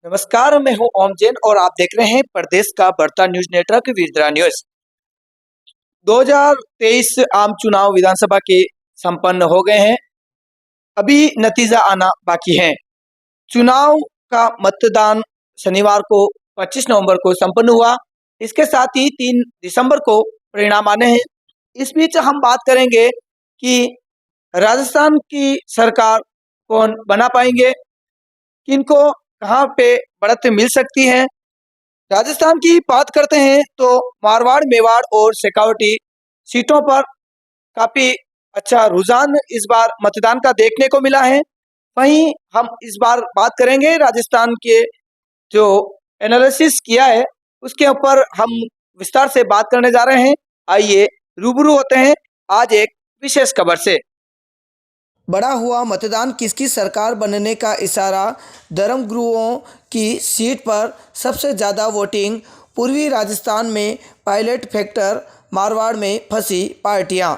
नमस्कार, मैं हूं ओम जैन और आप देख रहे हैं प्रदेश का बढ़ता न्यूज नेटवर्क वीरद्रा न्यूज। 2023 आम चुनाव विधानसभा के संपन्न हो गए हैं। अभी नतीजा आना बाकी है। चुनाव का मतदान शनिवार को 25 नवंबर को संपन्न हुआ। इसके साथ ही 3 दिसंबर को परिणाम आने हैं। इस बीच हम बात करेंगे कि राजस्थान की सरकार कौन बना पाएंगे, किनको कहां पे बढ़त मिल सकती है। राजस्थान की बात करते हैं तो मारवाड़, मेवाड़ और शेखावटी सीटों पर काफी अच्छा रुझान इस बार मतदान का देखने को मिला है। वहीं हम इस बार बात करेंगे राजस्थान के जो एनालिसिस किया है उसके ऊपर हम विस्तार से बात करने जा रहे हैं। आइए रूबरू होते हैं आज एक विशेष खबर से। बड़ा हुआ मतदान, किसकी सरकार बनने का इशारा। धर्मगुरुओं की सीट पर सबसे ज़्यादा वोटिंग। पूर्वी राजस्थान में पायलट फैक्टर। मारवाड़ में फंसी पार्टियां।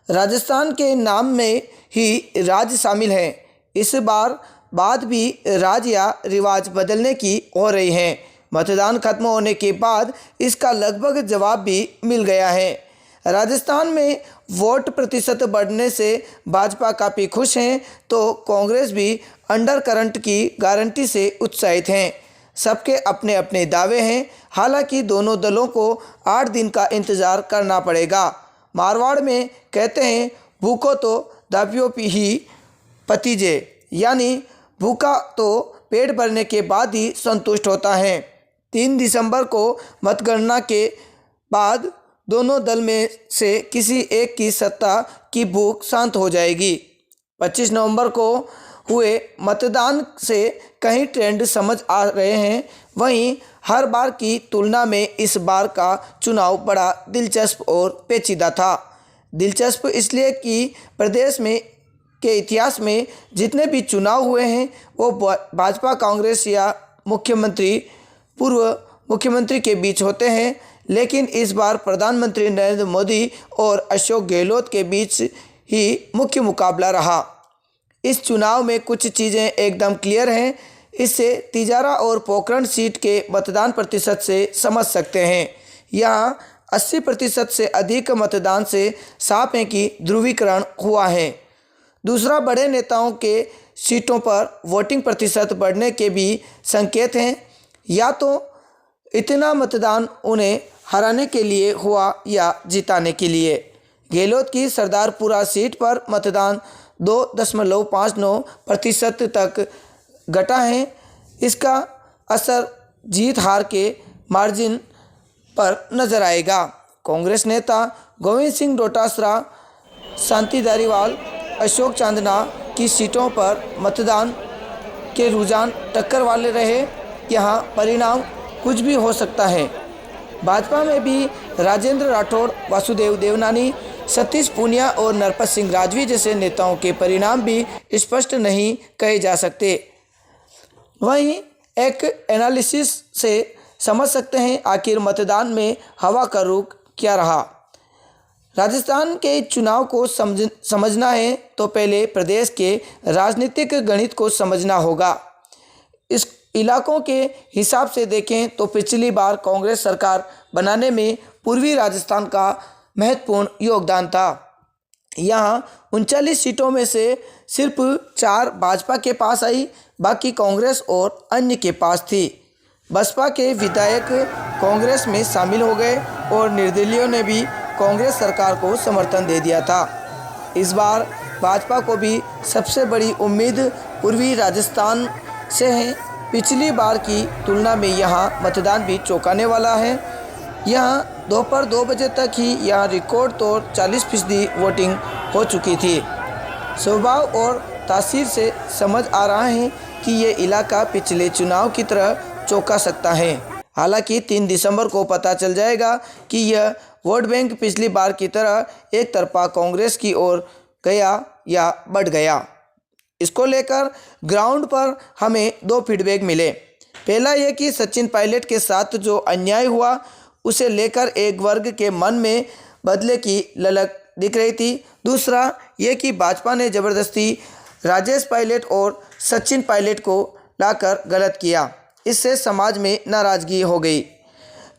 राजस्थान के नाम में ही राज शामिल है। इस बार बाद भी राज या रिवाज बदलने की हो रही है। मतदान खत्म होने के बाद इसका लगभग जवाब भी मिल गया है। राजस्थान में वोट प्रतिशत बढ़ने से भाजपा काफ़ी खुश हैं, तो कांग्रेस भी अंडर करंट की गारंटी से उत्साहित हैं। सबके अपने अपने दावे हैं। हालांकि दोनों दलों को 8 दिन का इंतज़ार करना पड़ेगा। मारवाड़ में कहते हैं भूखो तो दापियों ही पतीजे, यानी भूखा तो पेट भरने के बाद ही संतुष्ट होता है। 3 दिसंबर को मतगणना के बाद दोनों दल में से किसी एक की सत्ता की भूख शांत हो जाएगी। 25 नवंबर को हुए मतदान से कई ट्रेंड समझ आ रहे हैं। वहीं हर बार की तुलना में इस बार का चुनाव बड़ा दिलचस्प और पेचीदा था। दिलचस्प इसलिए कि प्रदेश में के इतिहास में जितने भी चुनाव हुए हैं वो भाजपा, कांग्रेस या मुख्यमंत्री, पूर्व मुख्यमंत्री के बीच होते हैं, लेकिन इस बार प्रधानमंत्री नरेंद्र मोदी और अशोक गहलोत के बीच ही मुख्य मुकाबला रहा। इस चुनाव में कुछ चीज़ें एकदम क्लियर हैं। इससे तिजारा और पोखरण सीट के मतदान प्रतिशत से समझ सकते हैं। यहाँ 80% से अधिक मतदान से साफ है कि ध्रुवीकरण हुआ है। दूसरा, बड़े नेताओं के सीटों पर वोटिंग प्रतिशत बढ़ने के भी संकेत हैं। या तो इतना मतदान उन्हें हराने के लिए हुआ या जिताने के लिए। गहलोत की सरदारपुरा सीट पर मतदान 2.59% तक घटा है। इसका असर जीत हार के मार्जिन पर नजर आएगा। कांग्रेस नेता गोविंद सिंह डोटासरा, शांति धारीवाल, अशोक चांदना की सीटों पर मतदान के रुझान टक्कर वाले रहे। यहाँ परिणाम कुछ भी हो सकता है। भाजपा में भी राजेंद्र राठौड़, वासुदेव देवनानी, सतीश पूनिया और नरपत सिंह राजवी जैसे नेताओं के परिणाम भी स्पष्ट नहीं कहे जा सकते। वहीं एक एनालिसिस से समझ सकते हैं आखिर मतदान में हवा का रुख क्या रहा। राजस्थान के चुनाव को समझना है तो पहले प्रदेश के राजनीतिक गणित को समझना होगा। इस इलाकों के हिसाब से देखें तो पिछली बार कांग्रेस सरकार बनाने में पूर्वी राजस्थान का महत्वपूर्ण योगदान था। यहाँ 39 सीटों में से सिर्फ 4 भाजपा के पास आई, बाकी कांग्रेस और अन्य के पास थी। बसपा के विधायक कांग्रेस में शामिल हो गए और निर्दलीयों ने भी कांग्रेस सरकार को समर्थन दे दिया था। इस बार भाजपा को भी सबसे बड़ी उम्मीद पूर्वी राजस्थान से है। पिछली बार की तुलना में यहाँ मतदान भी चौंकाने वाला है। यहाँ दोपहर 2 बजे तक ही यहाँ रिकॉर्ड तौर 40% वोटिंग हो चुकी थी। स्वभाव और तासीर से समझ आ रहा है कि ये इलाका पिछले चुनाव की तरह चौंका सकता है। हालांकि 3 दिसंबर को पता चल जाएगा कि यह वोट बैंक पिछली बार की तरह एक तरफा कांग्रेस की ओर गया या बढ़ गया। इसको लेकर ग्राउंड पर हमें 2 फीडबैक मिले। पहला यह कि सचिन पायलट के साथ जो अन्याय हुआ उसे लेकर एक वर्ग के मन में बदले की ललक दिख रही थी। दूसरा यह कि भाजपा ने ज़बरदस्ती राजेश पायलट और सचिन पायलट को लाकर गलत किया। इससे समाज में नाराजगी हो गई।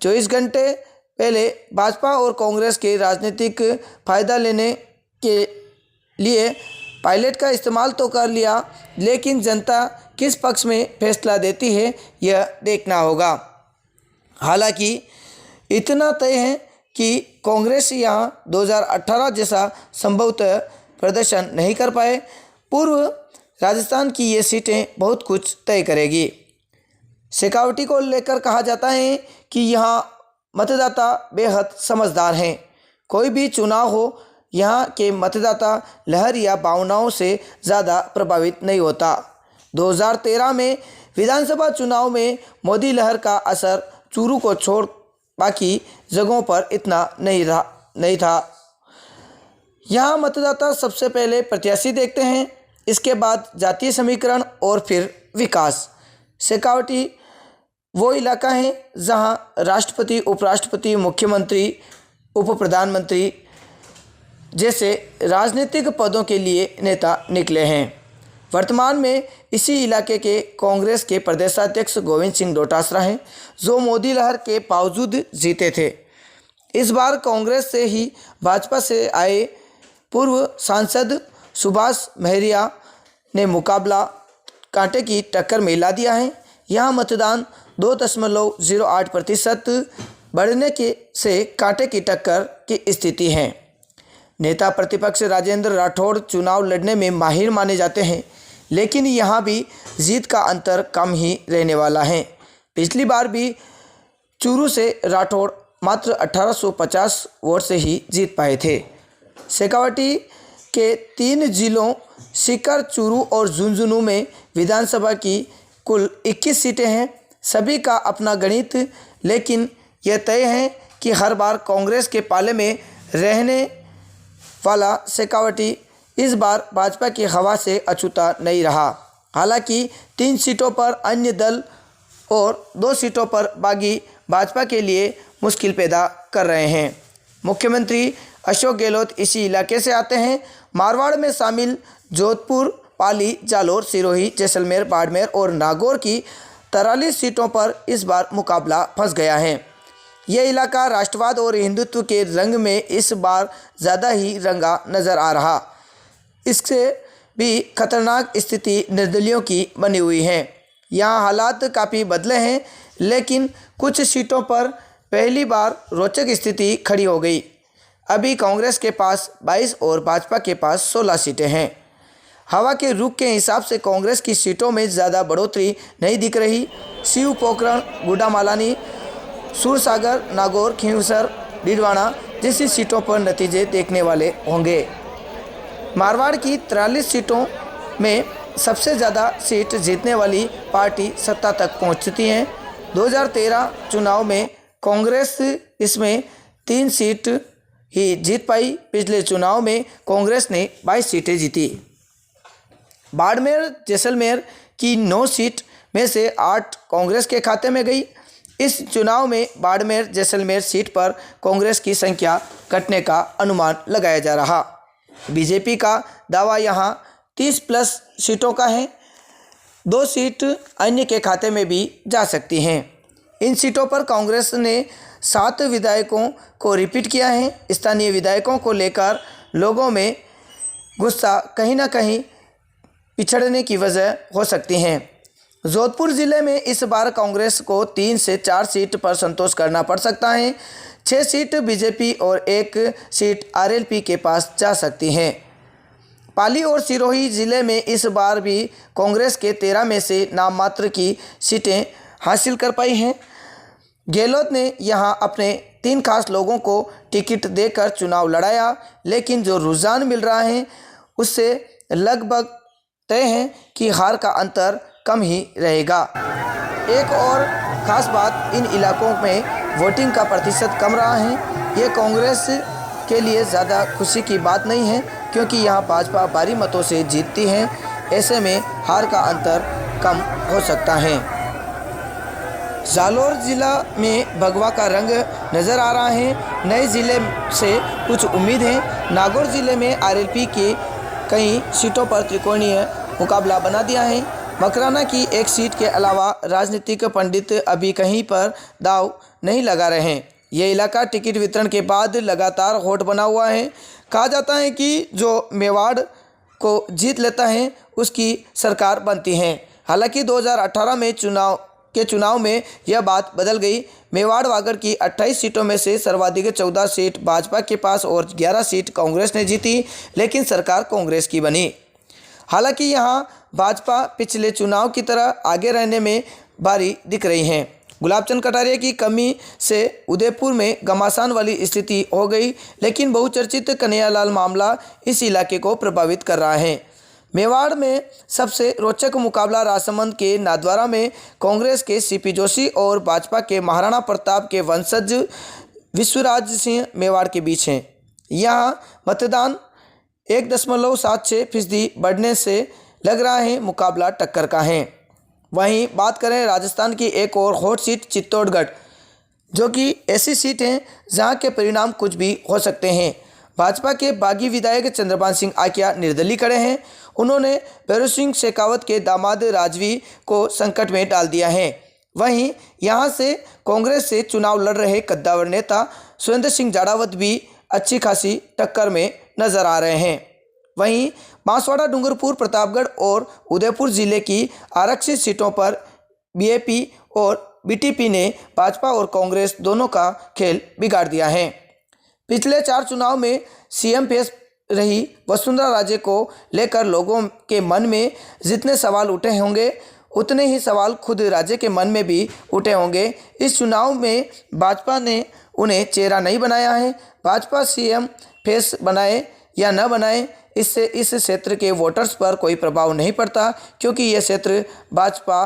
24 घंटे पहले भाजपा और कांग्रेस के राजनीतिक फायदा लेने के लिए पायलट का इस्तेमाल तो कर लिया, लेकिन जनता किस पक्ष में फैसला देती है यह देखना होगा। हालांकि इतना तय है कि कांग्रेस यहाँ 2018 जैसा संभवतः प्रदर्शन नहीं कर पाए। पूर्व राजस्थान की ये सीटें बहुत कुछ तय करेगी। शेखावटी को लेकर कहा जाता है कि यहाँ मतदाता बेहद समझदार हैं। कोई भी चुनाव हो, यहाँ के मतदाता लहर या भावनाओं से ज़्यादा प्रभावित नहीं होता। 2013 में विधानसभा चुनाव में मोदी लहर का असर चूरू को छोड़ बाकी जगहों पर इतना नहीं था। यहाँ मतदाता सबसे पहले प्रत्याशी देखते हैं, इसके बाद जातीय समीकरण और फिर विकास। शेखावटी वो इलाका है जहाँ राष्ट्रपति, उपराष्ट्रपति, मुख्यमंत्री, उप प्रधानमंत्री जैसे राजनीतिक पदों के लिए नेता निकले हैं। वर्तमान में इसी इलाके के कांग्रेस के प्रदेशाध्यक्ष गोविंद सिंह डोटासरा हैं, जो मोदी लहर के बावजूद जीते थे। इस बार कांग्रेस से ही भाजपा से आए पूर्व सांसद सुभाष महरिया ने मुकाबला कांटे की टक्कर में ला दिया है। यहाँ मतदान 2.08% बढ़ने से कांटे की टक्कर की स्थिति है। नेता प्रतिपक्ष राजेंद्र राठौड़ चुनाव लड़ने में माहिर माने जाते हैं, लेकिन यहाँ भी जीत का अंतर कम ही रहने वाला है। पिछली बार भी चूरू से राठौड़ मात्र 1850 वोट से ही जीत पाए थे। शेखावटी के 3 जिलों सीकर, चूरू और झुंझुनू में विधानसभा की कुल 21 सीटें हैं। सभी का अपना गणित, लेकिन यह तय है कि हर बार कांग्रेस के पाले में रहने वाला शेखावटी इस बार भाजपा की हवा से अछूता नहीं रहा। हालांकि 3 सीटों पर अन्य दल और 2 सीटों पर बागी भाजपा के लिए मुश्किल पैदा कर रहे हैं। मुख्यमंत्री अशोक गहलोत इसी इलाके से आते हैं। मारवाड़ में शामिल जोधपुर, पाली, जालोर, सिरोही, जैसलमेर, बाड़मेर और नागौर की 43 सीटों पर इस बार मुकाबला फंस गया है। यह इलाका राष्ट्रवाद और हिंदुत्व के रंग में इस बार ज़्यादा ही रंगा नज़र आ रहा। इससे भी खतरनाक स्थिति निर्दलियों की बनी हुई है। यहाँ हालात काफ़ी बदले हैं, लेकिन कुछ सीटों पर पहली बार रोचक स्थिति खड़ी हो गई। अभी कांग्रेस के पास 22 और भाजपा के पास 16 सीटें हैं। हवा के रुख के हिसाब से कांग्रेस की सीटों में ज़्यादा बढ़ोतरी नहीं दिख रही। शिव पोखरण, गुडामालानी, सूरसागर, नागौर, खींवसर, डीडवाना जैसी सीटों पर नतीजे देखने वाले होंगे। मारवाड़ की 43 सीटों में सबसे ज़्यादा सीट जीतने वाली पार्टी सत्ता तक पहुँच चुकी है। 2013 चुनाव में कांग्रेस इसमें 3 सीट ही जीत पाई। पिछले चुनाव में कांग्रेस ने 22 सीटें जीती। बाड़मेर, जैसलमेर की 9 सीट में से 8 कांग्रेस के खाते में गई। इस चुनाव में बाड़मेर, जैसलमेर सीट पर कांग्रेस की संख्या घटने का अनुमान लगाया जा रहा। बीजेपी का दावा यहाँ 30+ सीटों का है। 2 सीट अन्य के खाते में भी जा सकती हैं। इन सीटों पर कांग्रेस ने 7 विधायकों को रिपीट किया है। स्थानीय विधायकों को लेकर लोगों में गुस्सा कहीं ना कहीं पिछड़ने की वजह हो सकती हैं। जोधपुर ज़िले में इस बार कांग्रेस को 3 से 4 सीट पर संतोष करना पड़ सकता है। 6 सीट बीजेपी और 1 सीट आरएलपी के पास जा सकती हैं। पाली और सिरोही ज़िले में इस बार भी कांग्रेस के 13 में से नाम मात्र की सीटें हासिल कर पाई हैं। गहलोत ने यहां अपने 3 खास लोगों को टिकट देकर चुनाव लड़ाया, लेकिन जो रुझान मिल रहा है उससे लगभग तय है कि हार का अंतर कम ही रहेगा। एक और ख़ास बात, इन इलाकों में वोटिंग का प्रतिशत कम रहा है। ये कांग्रेस के लिए ज़्यादा खुशी की बात नहीं है, क्योंकि यहाँ भाजपा भारी मतों से जीतती है। ऐसे में हार का अंतर कम हो सकता है। जालोर ज़िला में भगवा का रंग नज़र आ रहा है। नए ज़िले से कुछ उम्मीद है। नागौर ज़िले में आरएलपी के कई सीटों पर त्रिकोणीय मुकाबला बना दिया है। मकराना की एक सीट के अलावा राजनीतिक पंडित अभी कहीं पर दाव नहीं लगा रहे हैं। ये इलाका टिकट वितरण के बाद लगातार हॉट बना हुआ है। कहा जाता है कि जो मेवाड़ को जीत लेता है उसकी सरकार बनती है। हालांकि 2018 में चुनाव में यह बात बदल गई। मेवाड़ वागड़ की 28 सीटों में से सर्वाधिक 14 सीट भाजपा के पास और 11 सीट कांग्रेस ने जीती, लेकिन सरकार कांग्रेस की बनी। हालांकि यहां भाजपा पिछले चुनाव की तरह आगे रहने में भारी दिख रही है। गुलाबचंद कटारिया की कमी से उदयपुर में घमासान वाली स्थिति हो गई, लेकिन बहुचर्चित कन्हैयालाल मामला इस इलाके को प्रभावित कर रहा है। मेवाड़ में सबसे रोचक मुकाबला राजसमंद के नाथद्वारा में कांग्रेस के सीपी जोशी और भाजपा के महाराणा प्रताप के वंशज विश्वराज सिंह मेवाड़ के बीच है। यहाँ मतदान 1.76% बढ़ने से लग रहा है मुकाबला टक्कर का है। वहीं बात करें राजस्थान की एक और हॉट सीट चित्तौड़गढ़, जो कि ऐसी सीट है जहां के परिणाम कुछ भी हो सकते हैं। भाजपा के बागी विधायक चंद्रभान सिंह आकिया निर्दलीय खड़े हैं। उन्होंने भैरव सिंह शेखावत के दामाद राजवी को संकट में डाल दिया है। वहीं यहां से कांग्रेस से चुनाव लड़ रहे कद्दावर नेता सुरेंद्र सिंह जाड़ावत भी अच्छी खासी टक्कर में नजर आ रहे हैं। वहीं बांसवाड़ा, डूंगरपुर, प्रतापगढ़ और उदयपुर जिले की आरक्षित सीटों पर बीएपी और बीटीपी ने भाजपा और कांग्रेस दोनों का खेल बिगाड़ दिया है। पिछले 4 चुनाव में सीएम फेस रही वसुंधरा राजे को लेकर लोगों के मन में जितने सवाल उठे होंगे उतने ही सवाल खुद राजे के मन में भी उठे होंगे। इस चुनाव में भाजपा ने उन्हें चेहरा नहीं बनाया है। भाजपा सीएम फेस बनाए या न बनाए, इससे इस क्षेत्र के वोटर्स पर कोई प्रभाव नहीं पड़ता, क्योंकि यह क्षेत्र भाजपा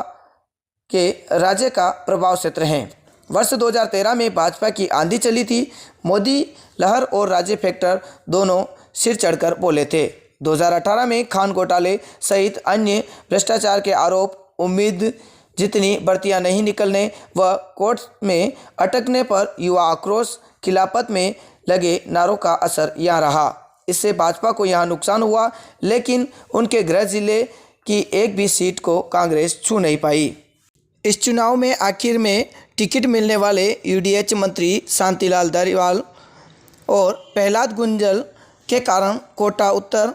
के राज्य का प्रभाव क्षेत्र है। वर्ष 2013 में भाजपा की आंधी चली थी। मोदी लहर और राज्य फैक्टर दोनों सिर चढ़कर बोले थे। 2018 में खान घोटाले सहित अन्य भ्रष्टाचार के आरोप, उम्मीद जितनी भर्तियां नहीं निकलने व कोर्ट में अटकने पर युवा आक्रोश, खिलाफत में लगे नारों का असर यहाँ रहा। इससे भाजपा को यहाँ नुकसान हुआ, लेकिन उनके गृह जिले की एक भी सीट को कांग्रेस छू नहीं पाई। इस चुनाव में आखिर में टिकट मिलने वाले यूडीएच मंत्री शांतिलाल धारीवाल और प्रहलाद गुंजल के कारण कोटा उत्तर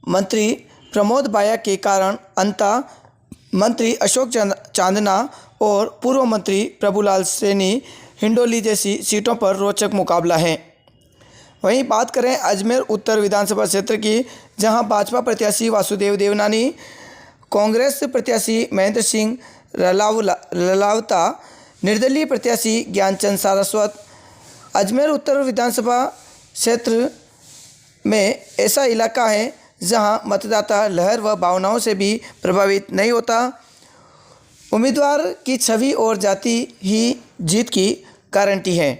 मंत्री प्रमोद बाया के कारण अंता मंत्री अशोक चांदना और पूर्व मंत्री प्रभुलाल सैनी हिंडोली जैसी सीटों पर रोचक मुकाबला है। वहीं बात करें अजमेर उत्तर विधानसभा क्षेत्र की, जहां भाजपा प्रत्याशी वासुदेव देवनानी, कांग्रेस प्रत्याशी महेंद्र सिंह ललावता, निर्दलीय प्रत्याशी ज्ञानचंद सारस्वत। अजमेर उत्तर विधानसभा क्षेत्र में ऐसा इलाका है जहां मतदाता लहर व भावनाओं से भी प्रभावित नहीं होता। उम्मीदवार की छवि और जाति ही जीत की गारंटी है।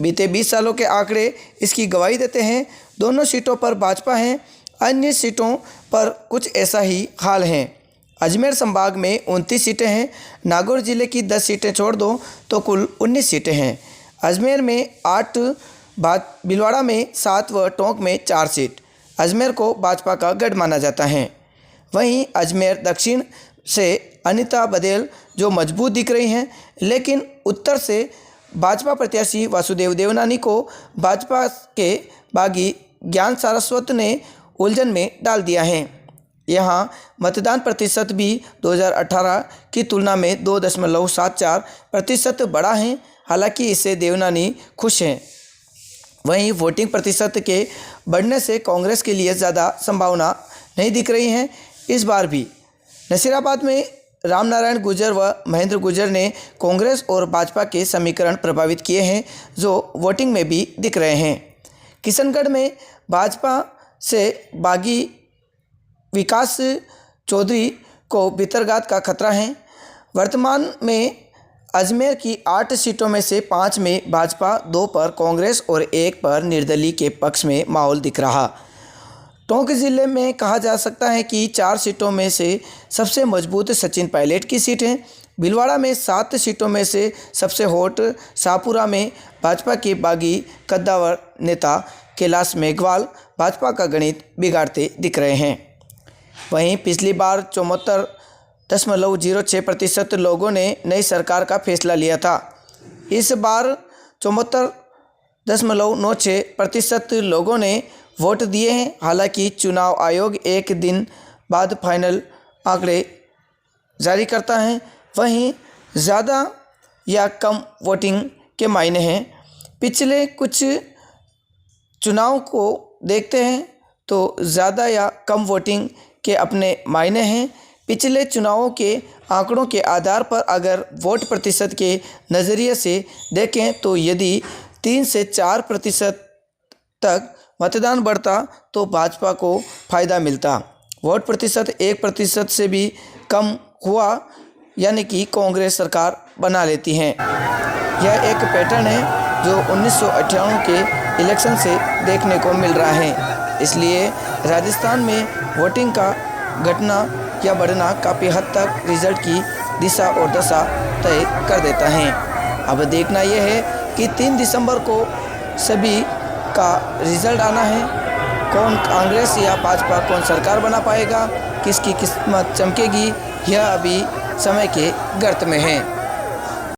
बीते 20 सालों के आंकड़े इसकी गवाही देते हैं। दोनों सीटों पर भाजपा है, अन्य सीटों पर कुछ ऐसा ही हाल है। अजमेर संभाग में 29 सीटें हैं। नागौर जिले की 10 सीटें छोड़ दो तो कुल 19 सीटें हैं। अजमेर में 8, भीलवाड़ा में 7 व टोंक में 4 सीट। अजमेर को भाजपा का गढ़ माना जाता है। वहीं अजमेर दक्षिण से अनीता बघेल जो मजबूत दिख रही हैं, लेकिन उत्तर से भाजपा प्रत्याशी वासुदेव देवनानी को भाजपा के बागी ज्ञान सारस्वत ने उलझन में डाल दिया है। यहाँ मतदान प्रतिशत भी 2018 की तुलना में 2.74% बढ़ा है। हालांकि इससे देवनानी खुश हैं। वहीं वोटिंग प्रतिशत के बढ़ने से कांग्रेस के लिए ज़्यादा संभावना नहीं दिख रही है। इस बार भी नसीराबाद में रामनारायण गुर्जर व महेंद्र गुर्जर ने कांग्रेस और भाजपा के समीकरण प्रभावित किए हैं, जो वोटिंग में भी दिख रहे हैं। किशनगढ़ में भाजपा से बागी विकास चौधरी को भितरघात का खतरा है। वर्तमान में अजमेर की 8 सीटों में से 5 में भाजपा, 2 पर कांग्रेस और 1 पर निर्दलीय के पक्ष में माहौल दिख रहा। टोंक जिले में कहा जा सकता है कि 4 सीटों में से सबसे मजबूत सचिन पायलट की सीट है। भीलवाड़ा में 7 सीटों में से सबसे हॉट शाहपुरा में भाजपा के बागी कद्दावर नेता कैलाश मेघवाल भाजपा का गणित बिगाड़ते दिख रहे हैं। वहीं पिछली बार 74 74.06% लोगों ने नई सरकार का फैसला लिया था। इस बार 74.96% लोगों ने वोट दिए हैं। हालांकि चुनाव आयोग एक दिन बाद फाइनल आंकड़े जारी करता है। वहीं ज़्यादा या कम वोटिंग के मायने हैं। पिछले कुछ चुनाव को देखते हैं तो ज़्यादा या कम वोटिंग के अपने मायने हैं। पिछले चुनावों के आंकड़ों के आधार पर अगर वोट प्रतिशत के नज़रिए से देखें तो यदि 3 से 4% तक मतदान बढ़ता तो भाजपा को फ़ायदा मिलता। वोट प्रतिशत 1% से भी कम हुआ यानी कि कांग्रेस सरकार बना लेती है। यह एक पैटर्न है जो 1998 के इलेक्शन से देखने को मिल रहा है। इसलिए राजस्थान में वोटिंग का घटना या बढ़ना काफ़ी हद तक रिजल्ट की दिशा और दशा तय कर देता है। अब देखना यह है कि 3 दिसंबर को सभी का रिजल्ट आना है। कौन कांग्रेस या भाजपा कौन सरकार बना पाएगा, किसकी किस्मत चमकेगी, यह अभी समय के गर्त में है।